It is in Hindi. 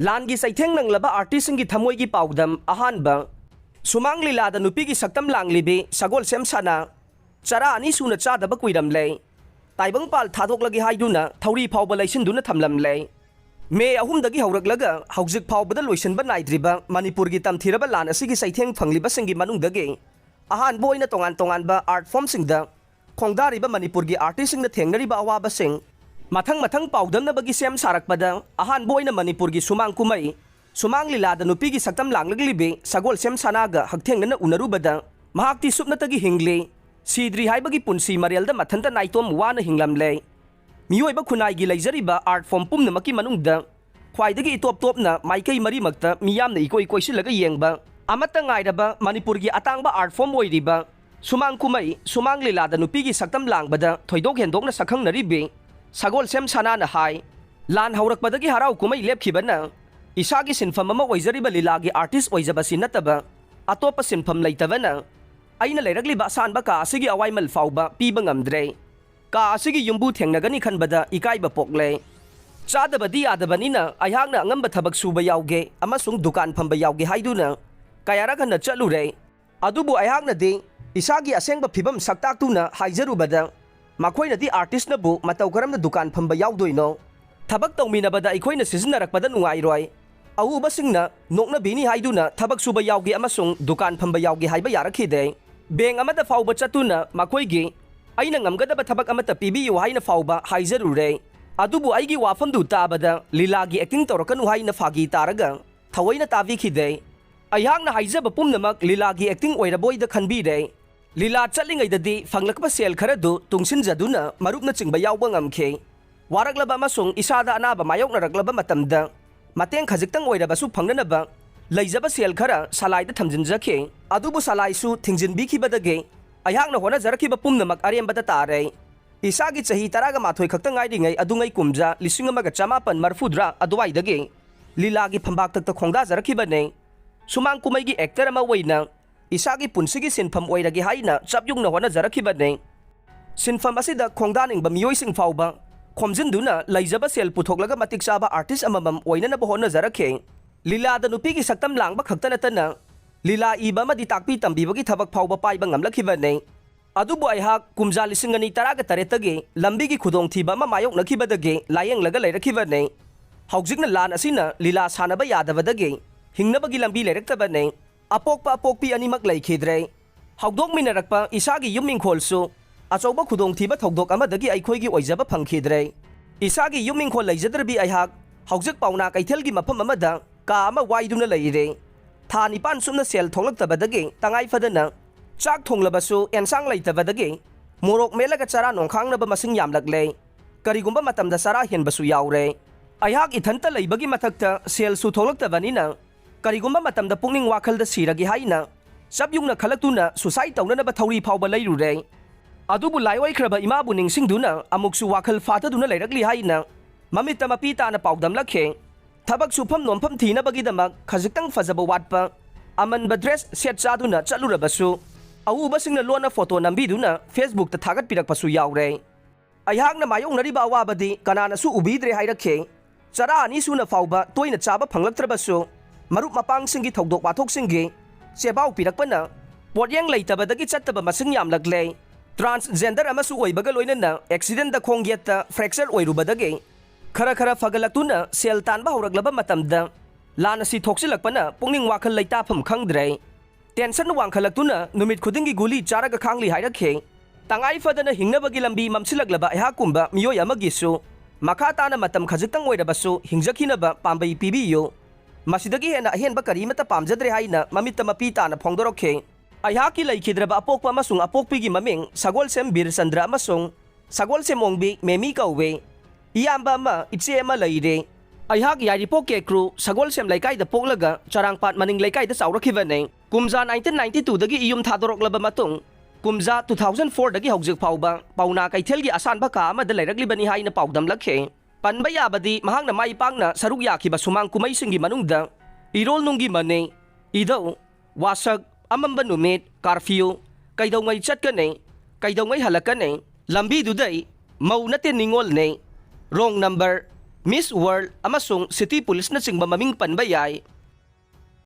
लानगी सैथेंग नंगलबा आर्टिस्ट की थमोई की पाउदम अहानबा सुमांग लीलाद नुपी की सक्तम लांगलिबे सगोल सेम साना चरा अनि सुना चादब कुइरमले ताइबंग पाल थादोकलगे हाइदुना थौरी फावबा लैसिनदुना थमलमले मे अहुमदगी हौरकलगा हौजिक फावबदा लोइसनबा नाइद्रिबा मणिपुर की तमथिरबा लान असिगी सैथेंग फंगलिबा सिंगी मनुंगदगे अहानबा ओइना तोंगान तोंगानबा आर्ट फॉर्म सिंगदा खोंगदारिबा मणिपुर की आर्टिस्ट सिंगना थेंगनरिबा अवाबा सिंग मथंग मथंग पाउदमनबगी सेम सारकपदा अहानबा ओइना मणिपुर की सुमांग कुमई सुमांग लीलाद नुपी की सक्तम लांगलगलिबे सगोल सेम सानागा हक्थेंगना उनरुबदा महाक्ति सुपनतगी हिंगले सीद्री हाइबगी पुंसी मरेलदा मथंता नाइतोम वाना हिंगलमले मियोइबा खुनाइगी लैजरिबा आर्ट फॉर्म पुमनमकी मनुंगदा ख्वाइदगी इतोप तोपना माइकई मरीमक्ता मियामना इकोई कोइसिलगा येंगबा अमत्ता ngairaba मणिपुर की अतांगबा आर्ट फॉर्म ओइरिबा सुमांग कुमई सुमांग लीलाद नुपी की सक्तम लांगबदा थोइदोक हेंदोकना सखंगनरिबे सगोल सेम सानाना हाई लान हौरकपदगी हराउ कुमई लेपखिबना इसागी सिनफम अमा ओइजरिबा लीलागी आर्टिस्ट ओइजबसी नतबा अतोप सिनफम लैतबना अइना लेरगलिबा असानबा का असिगी अवाइमल फाउबा पीबा ngamdre का असिगी युम्बु थेंगनगनी खनबदा इकाइबा पोकले चादबदी यादबनिना अयहांगना अंगंबा थबक सुबा याउगे अमसुंग दुकान फंबा याउगे हाइदुना कयारगना चलुरे अदुबु अयहांगनादि इसागी असेंगबा फिबम सक्ताक्तुना हाइजरुबदा मखोइनदि आर्टिस्टनबु मतौ करमना दुकान फंबा याउदोइनो थबक तौमिनबदा अखोइना सिजनरकपदा नुंगाइरोय अउबसिंगना नोकनबिनी हाइदुना थबक सुबा याउगे अमसुंग दुकान फंबा याउगे हाइबा यारखिदे बेंग अमदा फाउबा चतुना मखोइगी अइना ngamgadaba थबक अमता पिबियु हाइना फाउबा हाइजरुरे अदुबु आइगी वाफमदु ताबदा लीलागी एक्टिंग तौरकनु हाइना फागी तारगा थवैना ताबिखिदे अयहांगना हाइजबा पुमनमक लीलागी एक्टिंग ओइरबोइदा खनबिरे लीला चलिंगैददि फंगलकबा सेल खरदु तुंगसिनजदुना मरुपना चिंबा याउबा ngamखे वारकलबा अमसुंग इसादा अनाबा मायोकनरकलबा मतमदा मतेंग खजिक्तंग ओइरबसु फंगननबा लैजबा सेल खरा सलाइदा थमजिनजखे अदुबु सलाइसु थिंजिनबिखिबदगे अयहांगना होनजरखिबा पुमनमक अरेंबदा तारे इसागी चही तरागा माथोय खक्तंग आइरिङै अदुङै कुमजा लिसिंग अमगा चमापन मरफुद्रा अदुवाइदगे लीलागी फंबाक तक्ता खोंदा जरखिबने सुमांग कुमैगी एक्टर अमा ओइना इसागी पुंसिगी सिनफम ओइरगे हाइना चपयुंगना होनजरखिबने सिनफम असिदा खोंदानिंगबा मियोइसिंग फाउबा खोमजिनदुना लैजबा सेल पुथोकलगा मतिक चाबा आर्टिस्ट अममम ओइननबा होनजरखे लीलादा नुपीगी सक्तम लांगबा खक्तनतना लीला इबा मदि ताकपी तंबीबगी थबक फाउबा पाइबा ngamlakibane अदुबु अयहाक कुमजा लिसिंगनी तरागा तरेतगे लंबीगी खुदोंथीबा अमा मायोकनखिबदगे लायेंगलगा लैरखिबने हौजिकना लान असिना लीला सानबा यादबदगे हिंगनबगी लंबी लैरक्तबने अपोकपा अपोकपी अनिमक लैखिद्रे हौदोकमिनरकपा इसागी युमिंखोलसु अचौबा खुदोंथीबा थौदोक अमदगी अइखोइगी ओइजबा फंखिद्रे इसागी युमिंखोल लैजदरबी अयहाक हौजिक पाउना कैथेलगी मफम अमदा का अमा वाइदुना लैरे था निपान सुमना सेल थोंगलक्तबदगे तंगाई फदना चाक थोंगलबसु एनसांग लैतबदगे मोरोक मेलगा चरा नोंखांगनबा मसिंग यामलकले करिगुंबा मतमदा चरा हेनबसु याउरे अयहाक इथंता लैबगी मथक्ता सेलसु थोंगलक्तबनिना करिगुंबा मतमदा पुंगनिंग वाखलदा सिरगे हाइना सबयुंगना खलक्तुना सुसाइड तौननबा थौरी फावबा लैरुरे अदुबु लाइओइख्रबा इमाबु निंगसिंगदुना अमुकसु वाखल फातदुना लैरकली हाइना ममित्ता मपी ताना पाउदमलखे थबक सुफम नोमफम थीनबगीदमक खजिक्तंग फजबा वाटपा अमनबा ड्रेस सेट चादुना चलुरबसु अउबसिंगना लोना फोटो नंबीदुना फेसबुक ता थागत पिरकपसु याउरे अयहांगना मायोंगनरिबा अवाबदि कनानासु उबीद्रे हाइरखे चरा अनिसुना फाउबा तोइना चाबा फंगलक्त्रबसु मरुप मपांगसिंगी थौदोक वाथोकसिंगी सेबाउ पिरकपना पोटयंग लैतबदगी चत्तबा मसिंग यामलकले ट्रांसजेंडर अमसु ओइबगा लोइनना एक्सीडेंट दा खोंगयेत्ता फ्रैक्चर ओइरुबदगे खरा खरा फगलक्तुना सेल तानबा हौरगलबा मतमदा लान असि थोक्सिलकपना पुंगनिंग वाखल लैताफम खंगद्रे टेंशन वांखलक्तुना नुमित खुदिंगी गुली चारगा खांगली हाइरखे तंगाई फदना हिंगनबगी लंबी ममसिलगलबा अयहाकुंबा मियोय अमगिसु मखा ताना मतम खजिक्तंग ओइरबसु हिंगजखिनबा पांबई पिबियो मसिदगी हेना अहेनबा करीमता पामजद्रे हाइना ममित्ता मपी ताना फोंदोरखे अयहाकी लैखिद्रबा अपोकपा अमसुंग अपोकपीगी ममिंग सगोलसेम बीरचंद्र अमसुंग सगोलसेम ओंगबी मेमी कौवे इयाम्बा अमा इचे अमा लैरे अयहाक यारिपोक के क्रू सगोलसेम लैकाइदा पोकलगा चरांगपाट मनिंग लैकाइदा चाउरखिबने कुमजा 1992 दगी इयुम थादोरकलबा मतुंग कुमजा 2004 दगी हौजिक फाउबा पाउना कैथेलगी असानबा का अमदा लैरकलिबनी हाइना पाउदमलखे पनबा याबदी महांगना माइ पांगना सरुक याखिबा सुमांग कुमैसिंगी मनुंगदा इरोल नुंगी मने इदौ वासक अमंबा नुमित कर्फ्यू कैदौंगै चटकने कैदौंगै हलकने लंबी दुदै मौ नते निंगोल ने wrong number Miss World amasung City Police na chingba maming panbayay